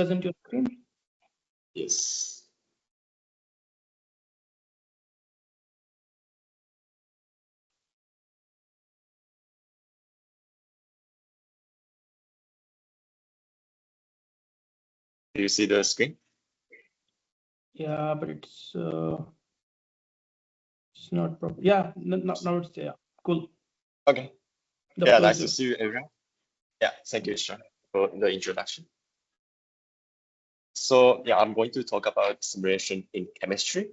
present your screen? Yes. Do you see the screen? Yeah, but it's not proper. Yeah, now it's there. Cool. Okay. The Yeah, floor nice is to yours. see you, everyone. Yeah, thank you, Sean, for the introduction. So yeah, I'm going to talk about simulation in chemistry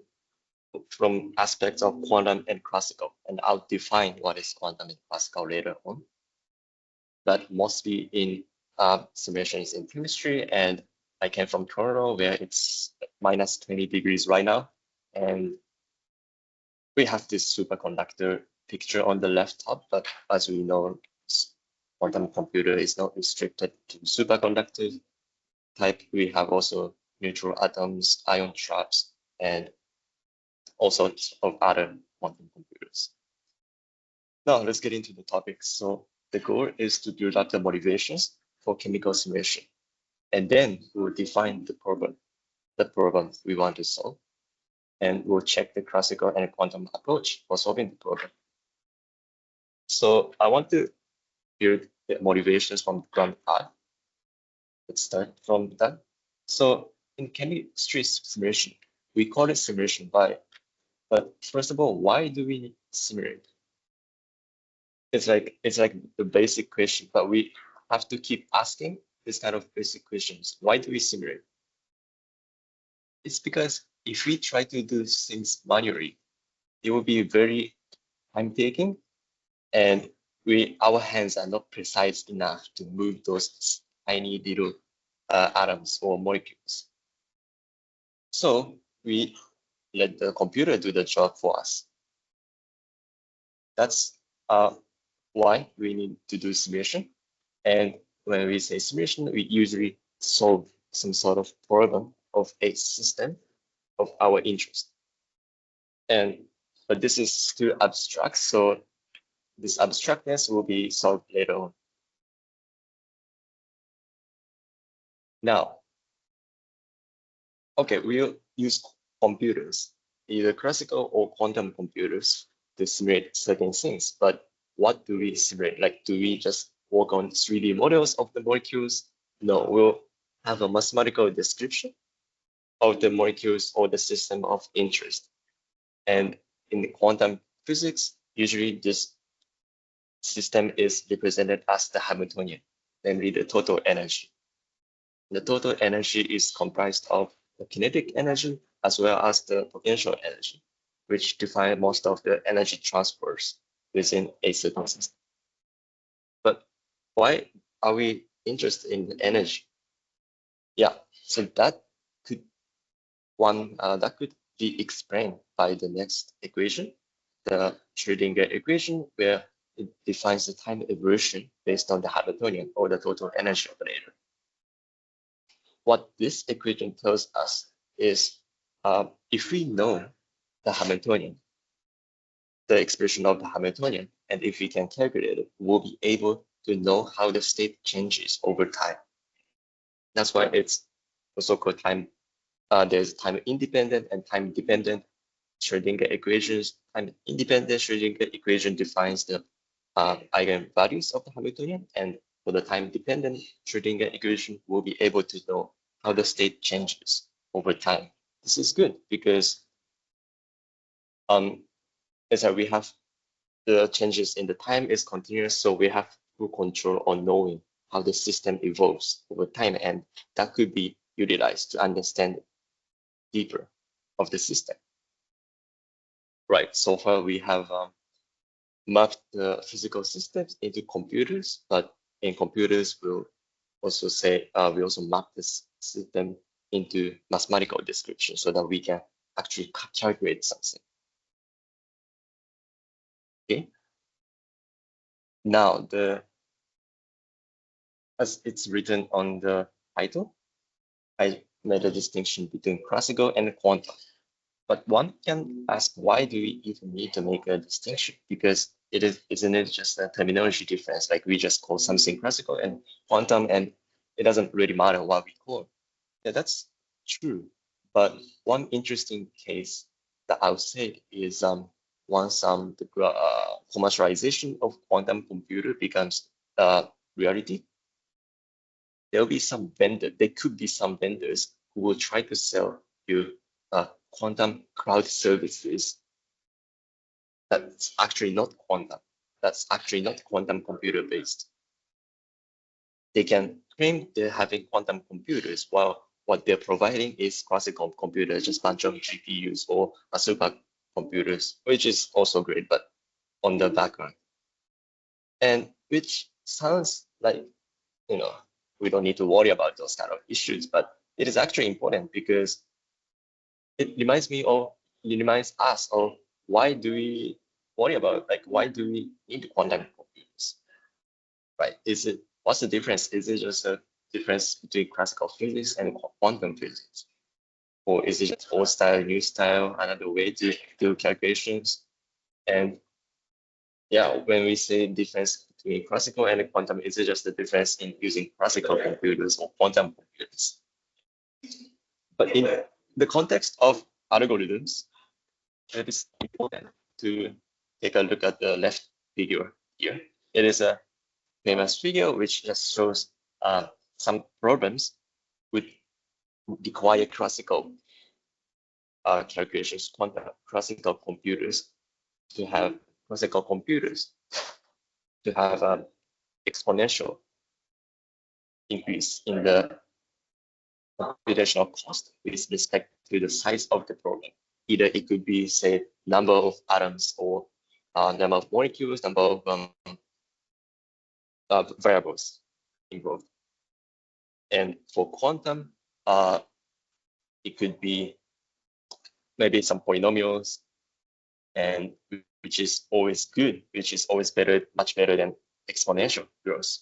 from aspects of quantum and classical, and I'll define what is quantum and classical later on. But mostly in simulations in chemistry, and I came from Toronto where it's minus 20 degrees right now, and we have this superconductor picture on the left top, but as we know, quantum computer is not restricted to superconductor type. We have also neutral atoms, ion traps, and all sorts of other quantum computers. Now let's get into the topic. So the goal is to build up the motivations for chemical simulation, and then we'll define the problem we want to solve, and we'll check the classical and quantum approach for solving the problem. So I want to build the motivations from the ground up. Let's start from that. So in chemistry simulation, we call it simulation but first of all, why do we simulate? It's like the basic question, but we have to keep asking this kind of basic questions. Why do we simulate? It's because if we try to do things manually, it will be very time taking, and our hands are not precise enough to move those tiny little atoms or molecules. So we let the computer do the job for us. That's why we need to do simulation. And when we say simulation, we usually solve some sort of problem of a system of our interest. But this is still abstract, so this abstractness will be solved later on. Now, okay, we'll use computers, either classical or quantum computers, to simulate certain things. But what do we simulate? Like, do we just work on 3D models of the molecules? No, we'll have a mathematical description of the molecules or the system of interest. And in quantum physics, usually this system is represented as the Hamiltonian, namely the total energy. The total energy is comprised of the kinetic energy as well as the potential energy, which define most of the energy transfers within a certain system. But why are we interested in energy? Yeah, so that could be explained by the next equation, the Schrödinger equation, where it defines the time evolution based on the Hamiltonian or the total energy operator. What this equation tells us is if we know the Hamiltonian, the expression of the Hamiltonian, and if we can calculate it, we'll be able to know how the state changes over time. That's why it's also called time. There's time independent and time dependent Schrödinger equations. Time independent Schrödinger equation defines the eigenvalues of the Hamiltonian, and for the time dependent Schrödinger equation, we'll be able to know how the state changes over time. This is good because as we have the changes in the time is continuous, so we have full control on knowing how the system evolves over time, and that could be utilized to understand deeper of the system. Right, so far we have mapped the physical systems into computers, but in computers we'll also say we also map this system into mathematical description so that we can actually calculate something. Okay. Now as it's written on the title, I made a distinction between classical and quantum. But one can ask, why do we even need to make a distinction? Because isn't it just a terminology difference? Like we just call something classical and quantum, and it doesn't really matter what we call. Yeah, that's true. But one interesting case that I would say is once the commercialization of quantum computer becomes reality, there'll be some vendor. There could be some vendors who will try to sell you quantum cloud services that's actually not quantum. That's actually not quantum computer based. They can claim they're having quantum computers while what they're providing is classical computers, just bunch of GPUs or a super computers, which is also great, but on the background. And which sounds like, you know, we don't need to worry about those kind of issues, but it is actually important because it reminds us of why do we worry about, like, why do we need quantum computers, right? What's the difference? Is it just a difference between classical physics and quantum physics? Or is it just old style, new style, another way to do calculations? And yeah, when we say difference between classical and quantum, is it just the difference in using classical computers or quantum computers? But in the context of algorithms, it is important to take a look at the left figure here. It is a famous figure which just shows some problems with require classical calculations, quantum classical computers to have classical computers to have exponential increase in the computational cost with respect to the size of the problem. Either it could be, say, number of atoms or number of molecules, number of variables involved. And for quantum, it could be maybe some polynomials, and which is always good, which is always better, much better than exponential growth.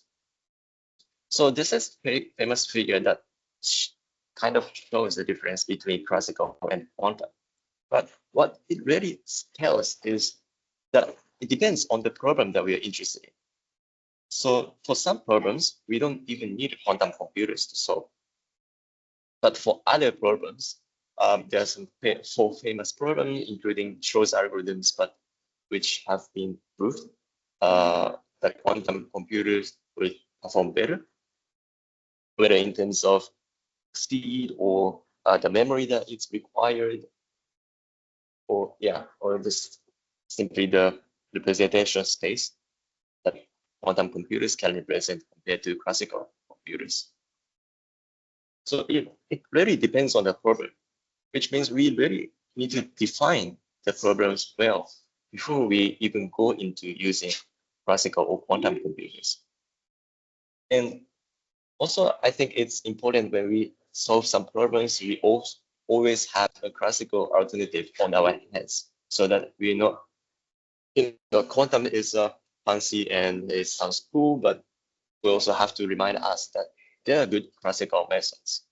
So this is a very famous figure that kind of shows the difference between classical and quantum. But what it really tells is that it depends on the problem that we are interested in. So for some problems, we don't even need quantum computers to solve. But for other problems, there are some four famous problems, including Schro's algorithms, but which have been proved that quantum computers will perform better, whether in terms of speed or the memory that it's required, or just simply the representation space that quantum computers can represent compared to classical computers. So it really depends on the problem, which means we really need to define the problems well before we even go into using classical or quantum computers. And also, I think it's important when we solve some problems, we always have a classical alternative on our hands so that we know, quantum is fancy and it sounds cool, but we also have to remind us that there are good classical methods.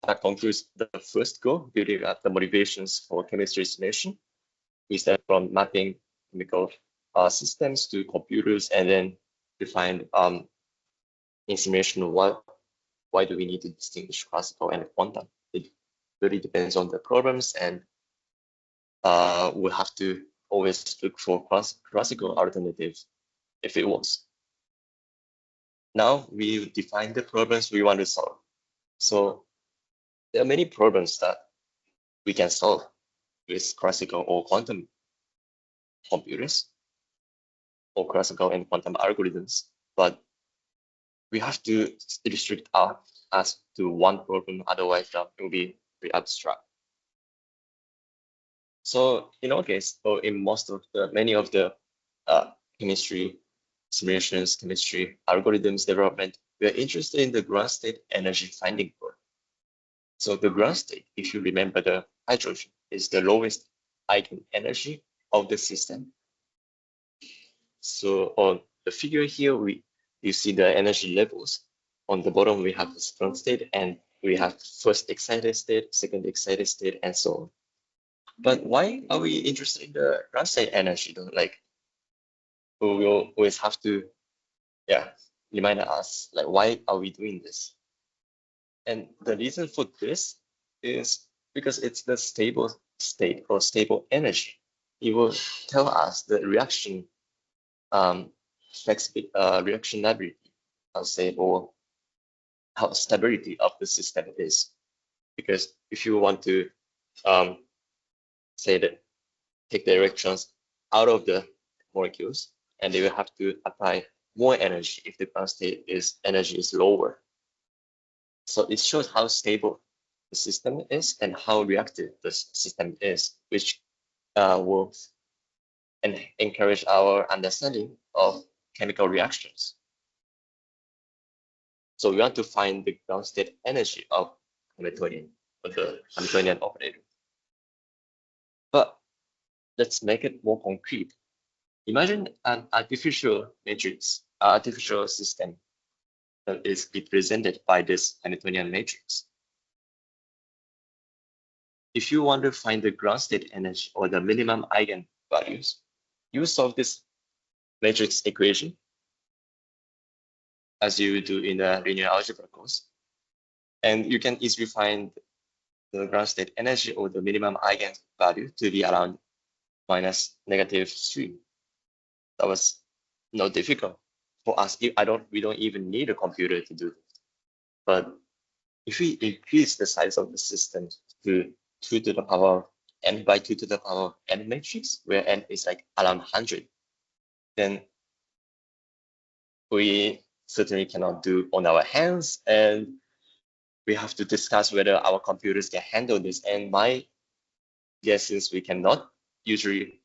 That concludes the first goal, building up the motivations for chemistry simulation. We start from mapping chemical systems to computers and then define in simulation why do we need to distinguish classical and quantum. It really depends on the problems, and we have to always look for classical alternatives if it works. Now we define the problems we want to solve. So there are many problems that we can solve with classical or quantum computers or classical and quantum algorithms, but we have to restrict us to one problem, otherwise it will be very abstract. So in our case, or in many of the chemistry simulations, chemistry algorithms development, we are interested in the ground state energy finding problem. So the ground state, if you remember the hydrogen, is the lowest eigenenergy of the system. So on the figure here, you see the energy levels. On the bottom, we have the ground state, and we have first excited state, second excited state, and so on. But why are we interested in the ground state energy though? Like, we will always have to, remind us, like, why are we doing this? And the reason for this is because it's the stable state or stable energy. It will tell us the reaction reactionability, I'll say, or how stability of the system is. Because if you want to say that take the electrons out of the molecules, and they will have to apply more energy if the ground state energy is lower. So it shows how stable the system is and how reactive the system is, which will encourage our understanding of chemical reactions. So we want to find the ground state energy of Hamiltonian, or the Hamiltonian operator. But let's make it more concrete. Imagine an artificial matrix, artificial system that is represented by this Hamiltonian matrix. If you want to find the ground state energy or the minimum eigenvalues, you solve this matrix equation as you do in the linear algebra course. And you can easily find the ground state energy or the minimum eigenvalue to be around minus -3. That was not difficult for us. We don't even need a computer to do this. But if we increase the size of the system to 2 to the power n by 2 to the power n matrix, where n is like around 100, then we certainly cannot do on our hands, and we have to discuss whether our computers can handle this. And my guess is we cannot. Usually,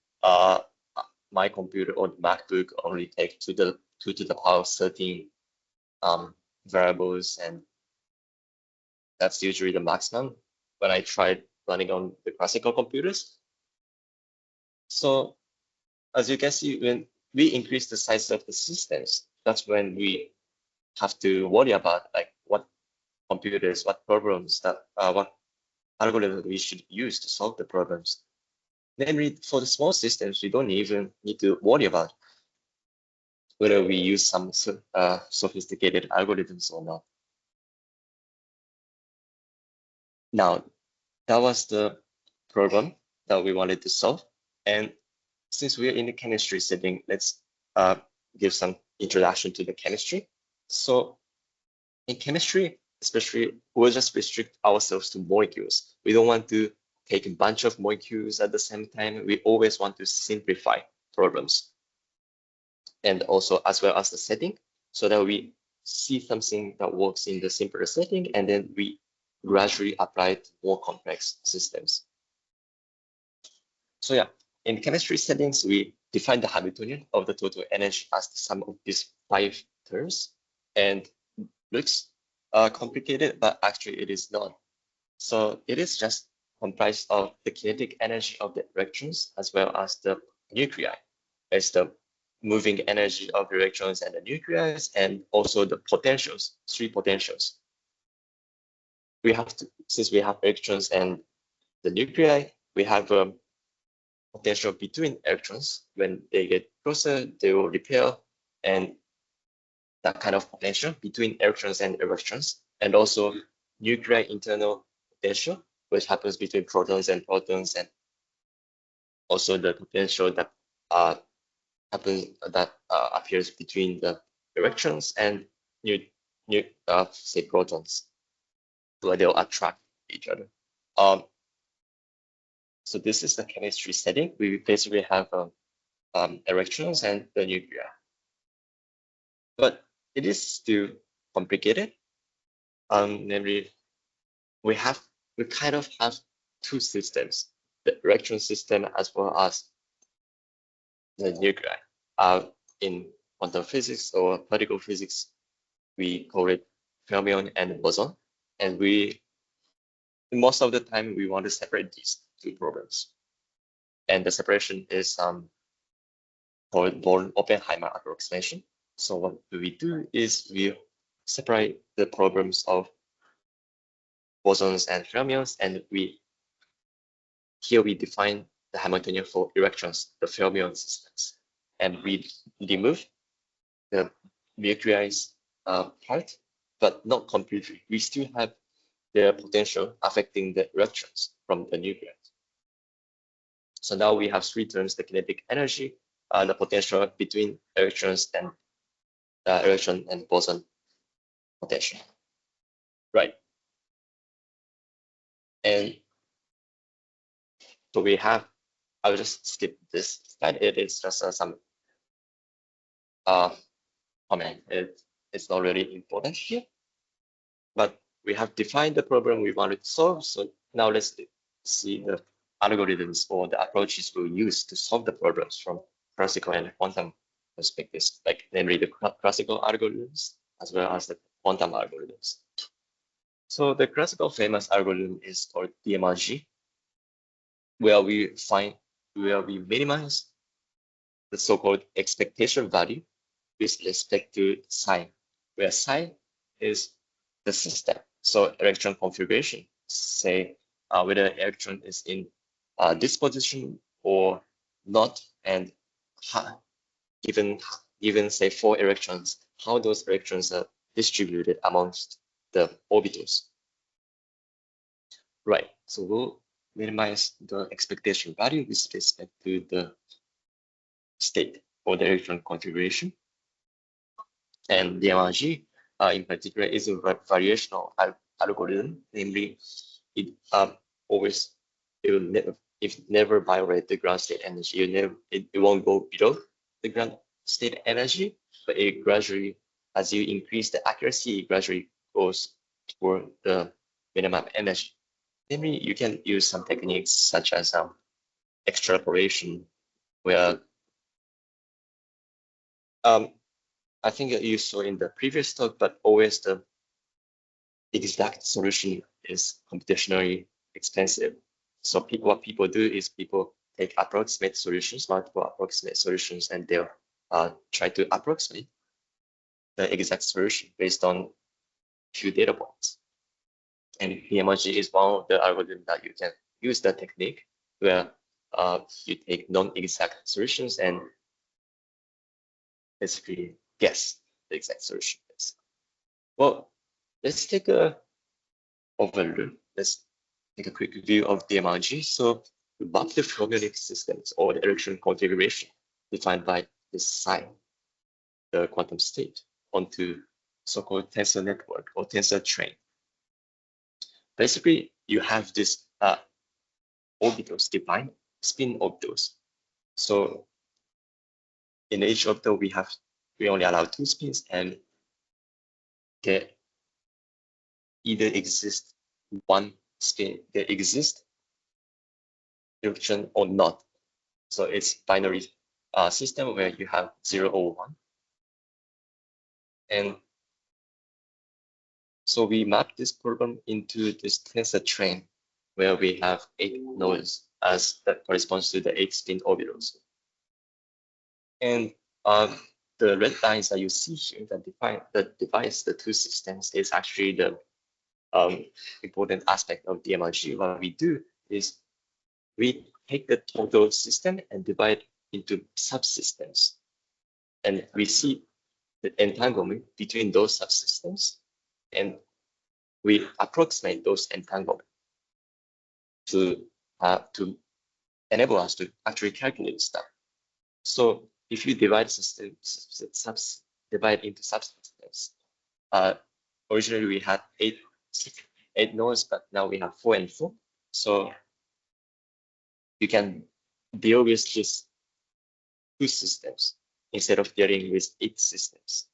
my computer or the MacBook only take 2 to the power 13 variables, and that's usually the maximum when I tried running on the classical computers. So as you can see, when we increase the size of the systems, that's when we have to worry about like what computers, what programs that what algorithms we should use to solve the problems. Namely, for the small systems, we don't even need to worry about whether we use some sophisticated algorithms or not. Now, that was the problem that we wanted to solve. And since we're in the chemistry setting, let's give some introduction to the chemistry. So in chemistry, especially, we'll just restrict ourselves to molecules. We don't want to take a bunch of molecules at the same time. We always want to simplify problems. And also as well as the setting, so that we see something that works in the simpler setting, and then we gradually apply it to more complex systems. So yeah, in chemistry settings, we define the Hamiltonian of the total energy as the sum of these 5 terms, and looks complicated, but actually it is not. So it is just comprised of the kinetic energy of the electrons as well as the nuclei. It's the moving energy of the electrons and the nuclei, and also the potentials, 3 potentials. We have to, since we have electrons and the nuclei, we have a potential between electrons. When they get closer, they will repel, and that kind of potential between electrons and electrons, and also nuclei internal potential, which happens between protons, and also the potential that appears between the electrons and say protons, where they'll attract each other. So this is the chemistry setting. We basically have electrons and the nuclei, but it is still complicated. Namely, we kind of have 2 systems: the electron system as well as the nuclei. In quantum physics or particle physics, we call it fermion and boson, and most of the time we want to separate these 2 problems, and the separation is called Born-Oppenheimer approximation. So what we do is we separate the problems of bosons and fermions, and here we define the Hamiltonian for electrons, the fermion systems, and we remove the nuclei part, but not completely. We still have their potential affecting the electrons from the nucleus. So now we have three terms: the kinetic energy, the potential between electrons, and electron and boson potential. Right. And so we have, I'll just skip this slide. It is just some comment. It's not really important here, but we have defined the problem we wanted to solve. So now let's see the algorithms or the approaches we'll use to solve the problems from classical and quantum perspectives, like namely the classical algorithms as well as the quantum algorithms. So the classical famous algorithm is called DMRG, where we minimize the so-called expectation value with respect to psi, where psi is the system. So electron configuration, say whether electron is in this position or not, and given say 4 electrons, how those electrons are distributed amongst the orbitals. Right, so we'll minimize the expectation value with respect to the state or the electron configuration. And DMRG in particular is a variational algorithm, namely it never violate the ground state energy. It won't go below the ground state energy, but it gradually, as you increase the accuracy, it gradually goes toward the minimum energy. Namely, you can use some techniques such as extrapolation, where I think you saw in the previous talk, but always the exact solution is computationally expensive. So what people do is people take approximate solutions, multiple approximate solutions, and they'll try to approximate the exact solution based on few data points. And DMRG is one of the algorithms that you can use that technique, where you take non-exact solutions and basically guess the exact solution is. Well, let's take a overview. Let's take a quick view of DMRG. So we map the fermionic systems or the electron configuration defined by this psi, the quantum state, onto so-called tensor network or tensor train. Basically, you have this orbitals defined, spin orbitals. So in each orbital, we only allow 2 spins, and there either exist one spin, there exists electron or not. So it's binary system where you have 0 or 1. And so we map this problem into this tensor train where we have 8 nodes as that corresponds to the 8 spin orbitals. And the red lines that you see here that divides the 2 systems is actually the important aspect of DMRG. What we do is we take the total system and divide into subsystems. And we see the entanglement between those subsystems, and we approximate those entanglements to enable us to actually calculate stuff. So if you divide divide into subsystems, originally we had 8 nodes, but now we have 4 and 4. So you can deal with just 2 systems instead of dealing with 8 systems.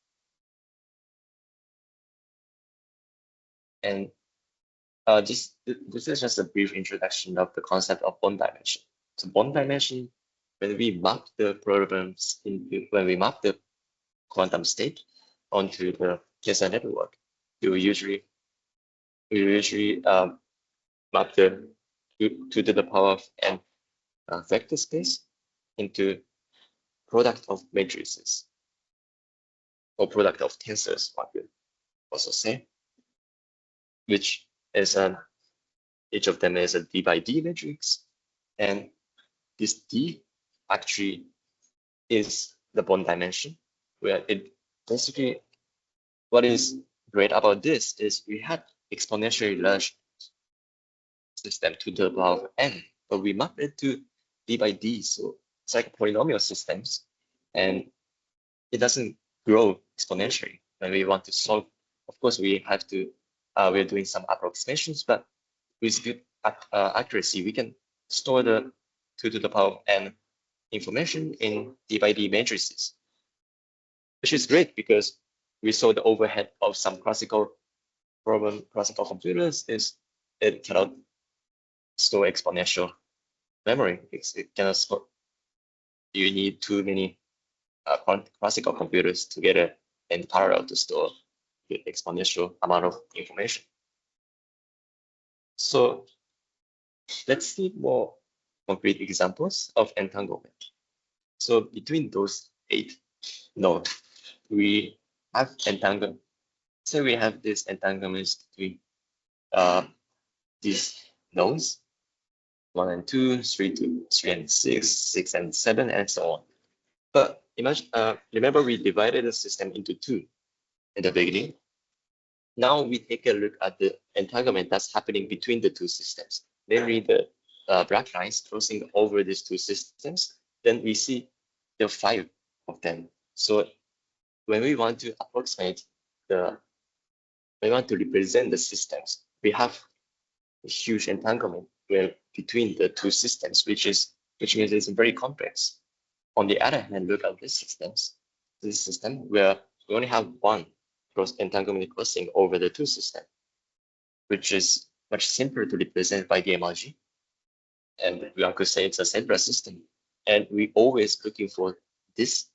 And this is just a brief introduction of the concept of bond dimension. So bond dimension, when we map the problems when we map the quantum state onto the tensor network, we usually map the 2 to the power of n vector space into product of matrices, or product of tensors, one could also say, which is each of them is a D by D matrix, and this D actually is the bond dimension, where it basically, what is great about this is we had exponentially large system to the power of n, but we map it to d by d, so it's like polynomial systems, and it doesn't grow exponentially. When we want to solve, of course, we have to, we're doing some approximations, but with good accuracy, we can store the 2 to the power of n information in d by d matrices, which is great because we saw the overhead of some classical computers is it cannot store exponential memory. It cannot store. You need too many classical computers together in parallel to store the exponential amount of information. So let's see more concrete examples of entanglement. So between those 8 nodes, we have entanglement. So we have this entanglement between these nodes, 1 and 2, 3 to 3 and 6, 6 and 7, and so on. But imagine, remember we divided the system into 2 in the beginning. Now we take a look at the entanglement that's happening between the 2 systems, namely the black lines crossing over these 2 systems. Then we see there are 5 of them. So when we want to approximate we want to represent the systems, we have a huge entanglement between the 2 systems, which means it's very complex. On the other hand, look at this system where we only have one entanglement crossing over the 2 systems, which is much simpler to represent by the DMRG. And we could say it's a simpler system. And we always looking for this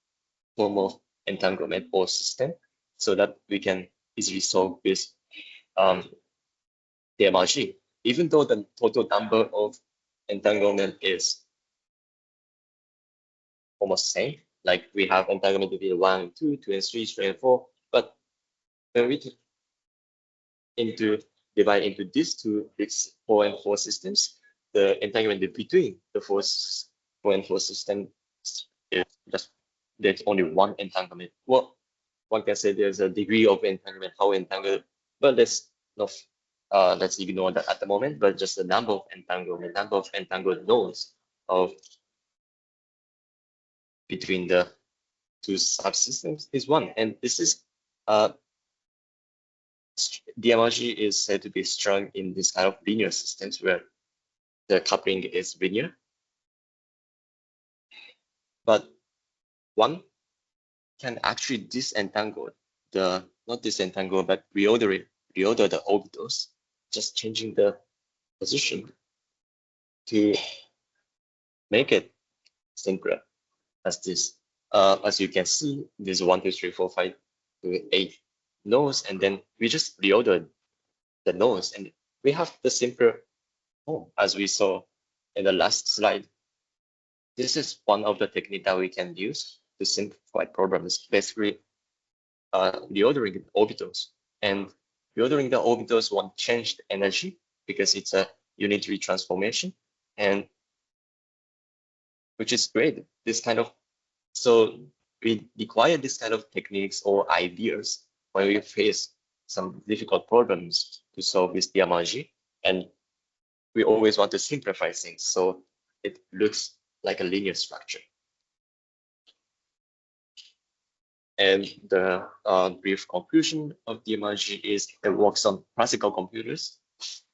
form of entanglement or system so that we can easily solve this DMRG, even though the total number of entanglement is almost same. Like we have entanglement between 1 and 2, 2 and 3, 3 and 4. But when we divide into these 2, it's 4 and 4 systems, the entanglement between the 4 and 4 systems is just there's only one entanglement. Well, one can say there's a degree of entanglement, how entangled, but let's ignore that at the moment. But just the number of entangled nodes between the 2 subsystems is 1, and this is DMRG is said to be strong in this kind of linear systems where the coupling is linear. But one can actually disentangle not disentangle, but reorder the orbitals, just changing the position to make it simpler as this. As you can see, there's 1, 2, 3, 4, 5 to 8 nodes, and then we just reorder the nodes, and we have the simpler form as we saw in the last slide. This is one of the techniques that we can use to simplify problems, basically reordering orbitals. And reordering the orbitals won't change the energy because it's a unitary transformation, and which is great. So we require this kind of techniques or ideas when we face some difficult problems to solve with DMRG, and we always want to simplify things so it looks like a linear structure. And the brief conclusion of DMRG is it works on classical computers,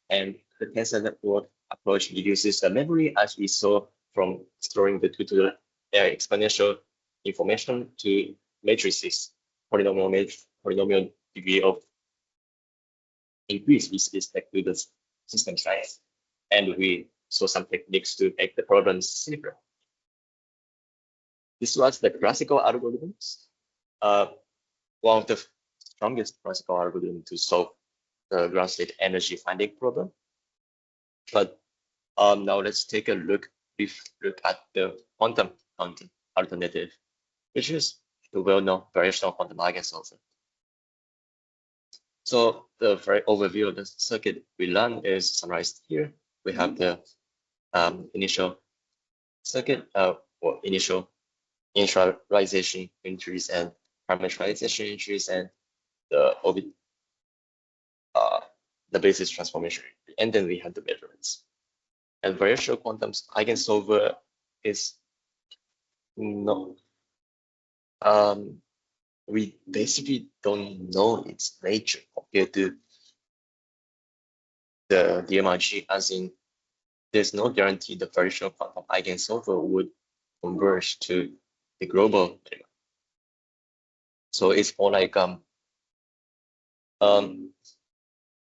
and the tensor network approach reduces the memory, as we saw from storing the 2 to the exponential information to matrices, polynomial degree of increase with respect to the system size. And we saw some techniques to make the problems simpler. This was the classical algorithms. One of the strongest classical algorithms to solve the ground state energy finding problem. But now let's take a look at the quantum alternative, which is the well-known variational quantum eigensolver. So the very overview of the circuit we learned is summarized here. We have the initial circuit or initial initialization entries and parameterization entries, and the the basis transformation, and then we have the measurements. And variational quantum eigensolver is no, we basically don't know its nature compared to the DMRG, as in there's no guarantee the variational quantum eigensolver would converge to the global minimum. So it's more like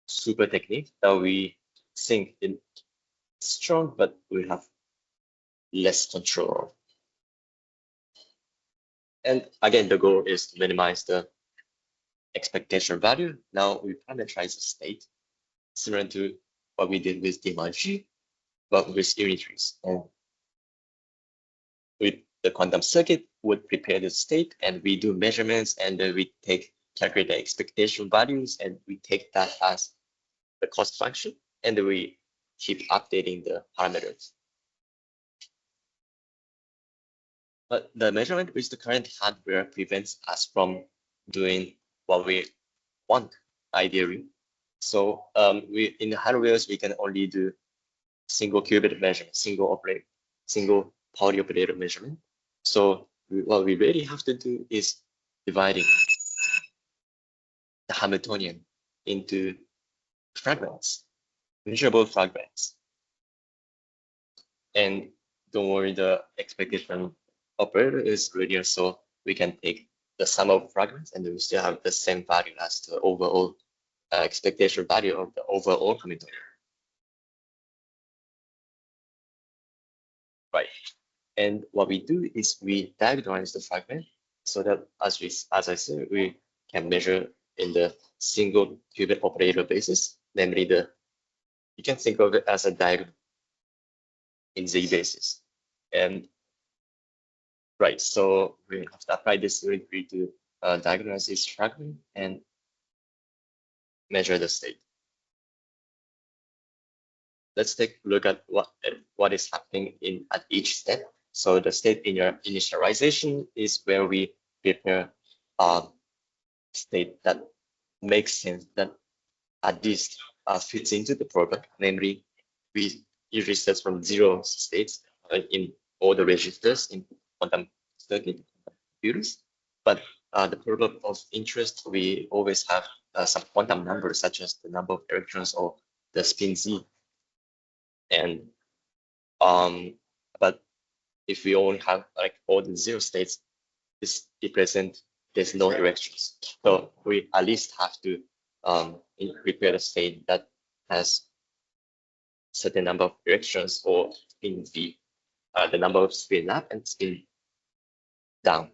super technique that we think is strong, but we have less control of. And again, the goal is to minimize the expectation value. Now we parameterize the state, similar to what we did with DMRG, but with unit trees. And with the quantum circuit would prepare the state, and we do measurements, and then we calculate the expectation values, and we take that as the cost function, and then we keep updating the parameters. But the measurement with the current hardware prevents us from doing what we want, ideally. So we in the hardwares, we can only do single qubit measurement, single Pauli operator measurement. So what we really have to do is dividing the Hamiltonian into fragments, measurable fragments. And don't worry, the expectation operator is linear, so we can take the sum of fragments and we still have the same value as the overall expectation value of the overall Hamiltonian. Right. And what we do is we diagonalize the fragment so that as I said, we can measure in the single qubit operator basis, namely you can think of it as a diagonal in Z basis. And right, so we have to apply this theory to diagonalize this fragment and measure the state. Let's take a look at what is happening at each step. So the state in your initialization is where we prepare a state that makes sense, that at least fits into the problem. Namely, we usually start from 0 states in all the registers in quantum circuit computers. But the problem of interest, we always have some quantum numbers, such as the number of electrons or the spin Z. And but if we only have like all the 0 states, this represent there's no electrons. So we at least have to prepare a state that has certain number of electrons or spin V, the number of spin up and spin down.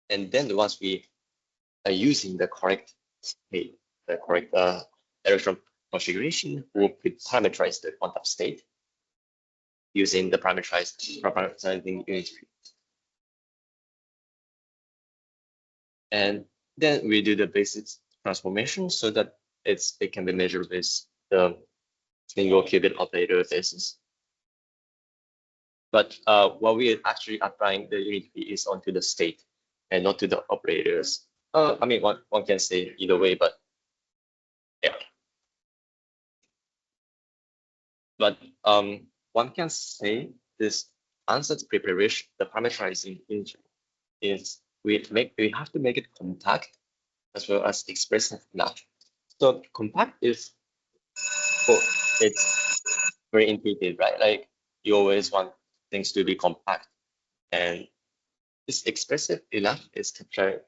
And then once we are using the correct state, the correct electron configuration, we'll parameterize the quantum state using the parameterizing unitary. And then we do the basis transformation so that it can be measured with the single qubit operator basis. But what we are actually applying the unitary is onto the state and not to the operators. I mean, one can say either way, but yeah. But one can say this answer to preparation, the parameterizing unitary, is we have to make it compact as well as expressive enough. So compact is, well, it's very intuitive, right? Like you always want things to be compact, and this expressive enough is captured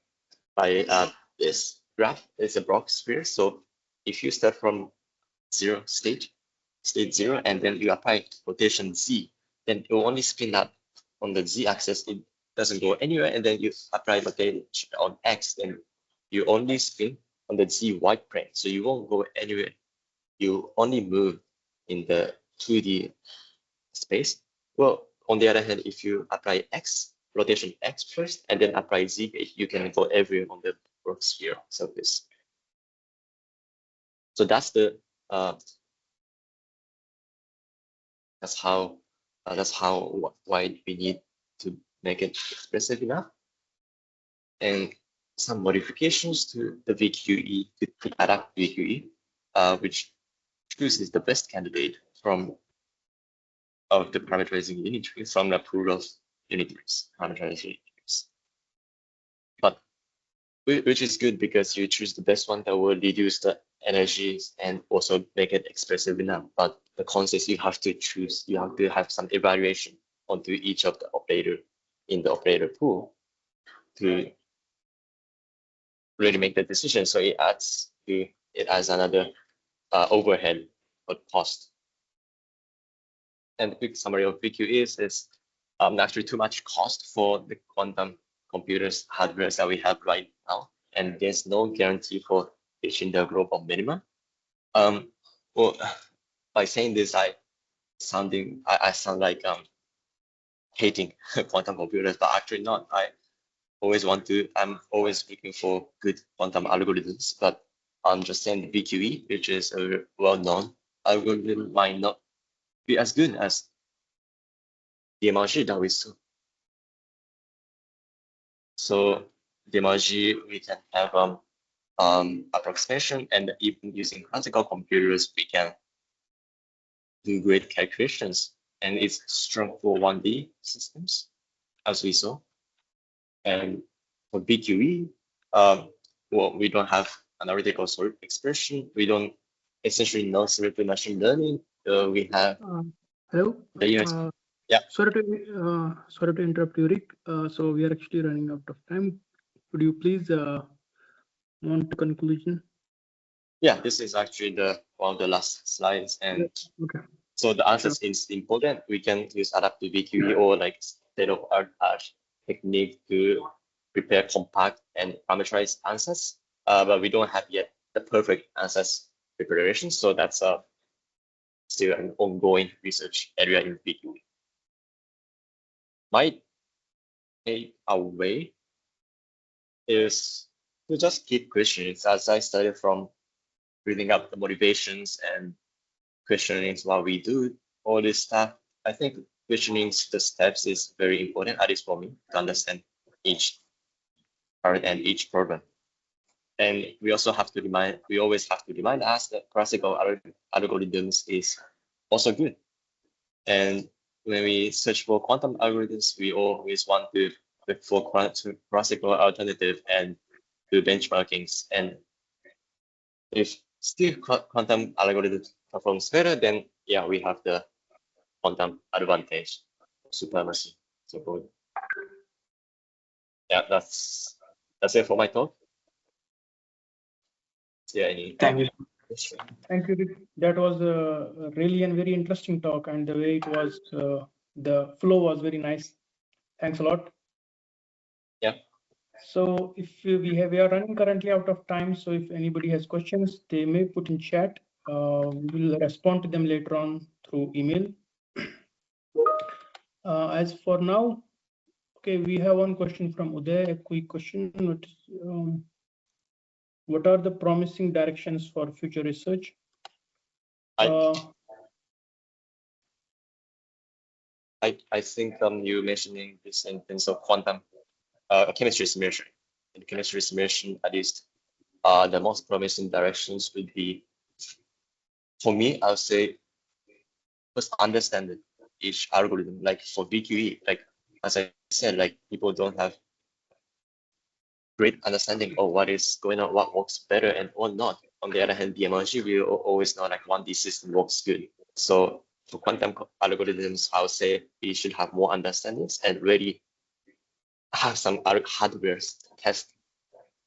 by this graph. It's a Bloch sphere. So if you start from state 0, and then you apply rotation Z, then it will only spin up on the Z axis. It doesn't go anywhere. And then you apply rotation on X, then you only spin on the Z Y plane. So you won't go anywhere. You only move in the 2D space. Well, on the other hand, if you apply rotation X first, and then apply Z, you can go everywhere on the Bloch sphere surface. So that's the why we need to make it expressive enough. And some modifications to the VQE to adapt VQE, which chooses the best candidate from of the parameterizing unit tree from the pool of unit trees, parameterizing unit trees. But which is good because you choose the best one that will reduce the energies and also make it expressive enough. But the concept is you have to choose, you have to have some evaluation onto each of the operator in the operator pool to really make the decision. So it adds another overhead or cost. And the quick summary of VQ is actually too much cost for the quantum computers hardware that we have right now, and there's no guarantee for reaching the global minimum. Well, by saying this, I sound like hating quantum computers, but actually not. I'm always looking for good quantum algorithms, but I'm just saying the VQE, which is a well-known algorithm, might not be as good as the emoji that we saw. So the emoji, we can have approximation, and even using classical computers, we can do great calculations, and it's strong for 1D systems, as we saw. And for BQE, well, we don't have analytical sort expression. We don't essentially know selective machine learning. We have Hello. the unit. Yeah. Sorry to interrupt you, Rick. So we are actually running out of time. Could you please on to conclusion? Yeah, this is actually one of the last slides, and okay. So the answer is important. We can use adaptive VQE or like state-of-art technique to prepare compact and parameterized answers, but we don't have yet the perfect answers preparation. So that's still an ongoing research area in VQE. My takeaway is to just keep questions. As I started from reading up the motivations and questioning what we do, all this stuff. I think questioning the steps is very important, at least for me, to understand each part and each problem. And we always have to remind us that classical algorithms is also good. And when we search for quantum algorithms, we always want to look for classical alternative and do benchmarkings. And if still quantum algorithms performs better, then yeah, we have the quantum advantage, supremacy. So yeah, that's it for my talk. Is there any? Thank you. Thank you, Rick. That was really a very interesting talk, and the way it was, the flow was very nice. Thanks a lot. Yeah. So if we are running currently out of time, so if anybody has questions, they may put in chat. We will respond to them later on through email. As for now, okay, we have one question from Uday. A quick question: what are the promising directions for future research? I think you mentioning this in terms of quantum chemistry simulation. In chemistry simulation, at least, the most promising directions would be, for me, I would say, first understand each algorithm. Like for VQE, like as I said, like people don't have great understanding of what is going on, what works better and what not. On the other hand, BMRG, we always know like 1D system works good. So for quantum algorithms, I would say we should have more understandings and really have some hardware test,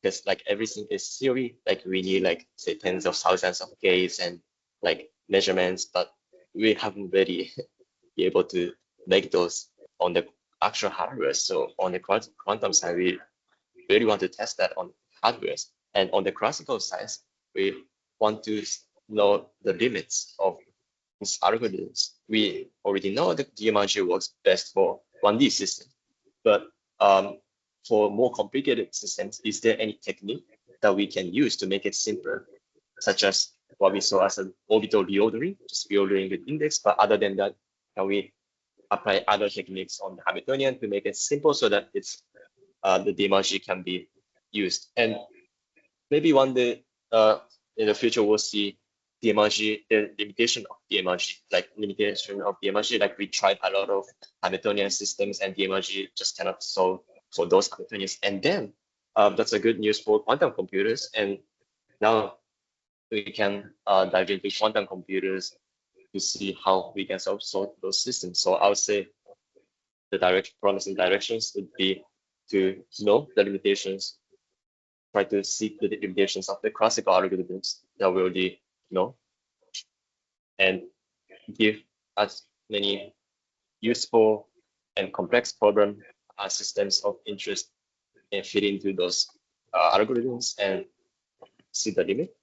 because like everything is theory. Like we need like say tens of thousands of gates and like measurements, but we haven't really be able to make those on the actual hardware. So on the quantum side, we really want to test that on hardware. And on the classical side, we want to know the limits of these algorithms. We already know that DMRG works best for 1D systems, but for more complicated systems, is there any technique that we can use to make it simpler, such as what we saw as an orbital reordering, just reordering the index, but other than that, can we apply other techniques on the Hamiltonian to make it simple so that it's the DMRG can be used. And maybe one day in the future we'll see DMRG, the limitation of DMRG, like we tried a lot of Hamiltonian systems and DMRG just cannot solve for those Hamiltonians. And then that's a good news for quantum computers. And now we can dive into quantum computers to see how we can solve those systems. So I would say the promising directions would be to know the limitations, try to seek the limitations of the classical algorithms that we already know, and give as many useful and complex problem systems of interest and fit into those algorithms and see the limit.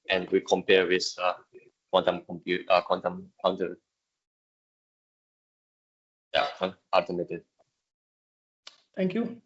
And we compare with quantum counter, alternative. Thank you.